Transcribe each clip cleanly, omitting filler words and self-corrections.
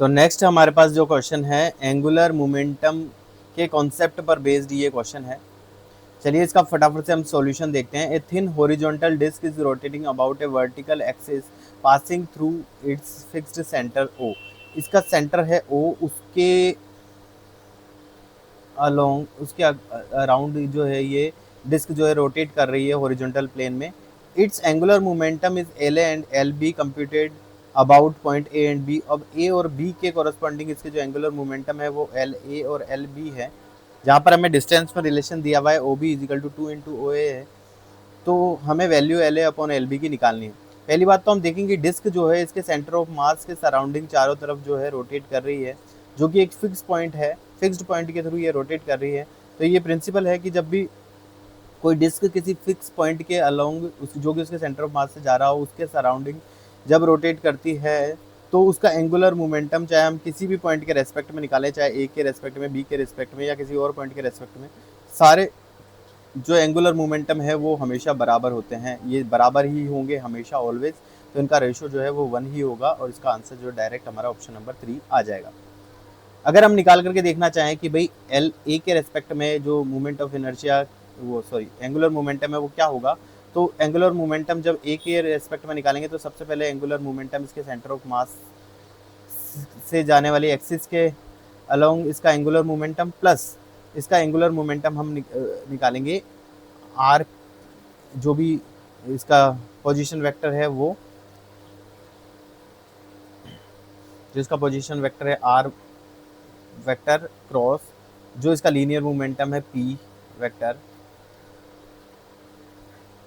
तो नेक्स्ट हमारे पास जो क्वेश्चन है एंगुलर मोमेंटम के कॉन्सेप्ट पर बेस्ड ये क्वेश्चन है। चलिए इसका फटाफट से हम सॉल्यूशन देखते हैं। A thin horizontal disc is rotating about a vertical axis passing through its fixed centre O. इसका सेंटर है ओ, उसके अलोंग उसके अराउंड जो है ये डिस्क जो है रोटेट कर रही है हॉरिजॉन्टल प्लेन में। Its angular momentum is L A and L B computed about point A and B. अब ए और बी के कॉरस्पॉन्डिंग इसके जो एंगुलर मोमेंटम है वो एल ए और एल बी है। जहाँ पर हमें डिस्टेंस में रिलेशन दिया हुआ है O B is equal to 2 into O A है, तो हमें value L A upon L B की निकालनी है। पहली बात तो हम देखेंगे डिस्क जो है इसके सेंटर ऑफ मास के सराउंडिंग चारों तरफ जो है रोटेट कर रही है, जो कि एक फिक्स पॉइंट है, फिक्स्ड पॉइंट के थ्रू ये रोटेट कर रही है। तो ये प्रिंसिपल है कि जब भी कोई डिस्क किसी फिक्स पॉइंट के अलोंग जो कि उसके सेंटर ऑफ मास से जा रहा हो उसके सराउंडिंग जब रोटेट करती है तो उसका एंगुलर मोमेंटम चाहे हम किसी भी पॉइंट के रेस्पेक्ट में निकालें, चाहे ए के रेस्पेक्ट में, बी के रेस्पेक्ट में या किसी और पॉइंट के रेस्पेक्ट में, सारे जो एंगुलर मोमेंटम है वो हमेशा बराबर होते हैं, ये बराबर ही होंगे हमेशा ऑलवेज। तो इनका रेशो जो है वो 1 ही होगा और इसका आंसर जो डायरेक्ट हमारा ऑप्शन नंबर 3 आ जाएगा। अगर हम निकाल करके देखना चाहें कि भाई एल ए के रेस्पेक्ट में जो मोमेंट ऑफ इनर्शिया वो सॉरी एंगुलर मोमेंटम है वो क्या होगा, तो एंगुलर मोमेंटम जब ए के रेस्पेक्ट में निकालेंगे तो सबसे पहले एंगुलर मोमेंटम इसके सेंटर ऑफ मास से जाने वाली एक्सिस के अलोंग इसका एंगुलर मोमेंटम प्लस इसका एंगुलर मोमेंटम हम निकालेंगे आर, जो भी इसका पोजीशन वेक्टर है वो, जो इसका पोजीशन वेक्टर है आर वेक्टर क्रॉस जो इसका लीनियर मोमेंटम है पी वेक्टर,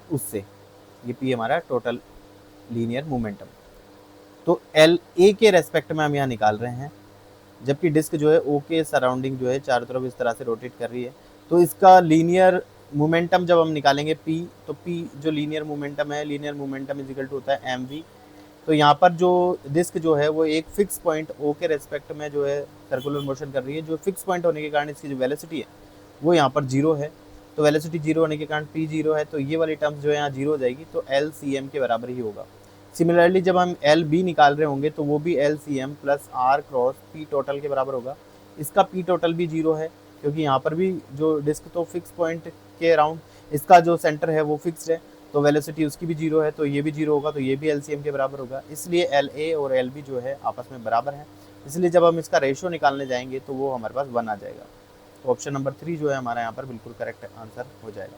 उससे ये पी हमारा टोटल लीनियर मोमेंटम। तो एल ए के रेस्पेक्ट में हम यहाँ निकाल रहे हैं, जबकि डिस्क जो है ओ के सराउंडिंग जो है चारों तरफ इस तरह से रोटेट कर रही है। तो इसका लीनियर मोमेंटम जब हम निकालेंगे पी, तो पी जो लीनियर मोमेंटम है, linear momentum is equal to होता है एम वी। तो यहाँ पर जो डिस्क जो है वो एक फिक्स पॉइंट ओ के रेस्पेक्ट में जो है सर्कुलर मोशन कर रही है, जो फिक्स पॉइंट होने के कारण इसकी जो वेलोसिटी है वो यहाँ पर जीरो है। तो वेलोसिटी जीरो होने के कारण पी जीरो है, तो ये वाली टर्म्स जो है यहाँ जीरो हो जाएगी, तो एल सी एम के बराबर ही होगा। सिमिलरली जब हम एल बी निकाल रहे होंगे तो वो भी L C M plus R cross P total के बराबर होगा। इसका पी टोटल भी जीरो है क्योंकि यहाँ पर भी जो डिस्क तो फिक्स पॉइंट के अराउंड इसका जो सेंटर है वो फिक्स्ड है, तो वेलोसिटी उसकी भी जीरो है, तो ये भी जीरो होगा, तो ये भी एलसीएम के बराबर होगा। इसलिए एल ए और एल बी जो है आपस में बराबर है, इसलिए जब हम इसका रेशो निकालने जाएंगे तो वो हमारे पास 1 आ जाएगा। तो ऑप्शन नंबर 3 जो है हमारा यहाँ पर बिल्कुल करेक्ट आंसर हो जाएगा।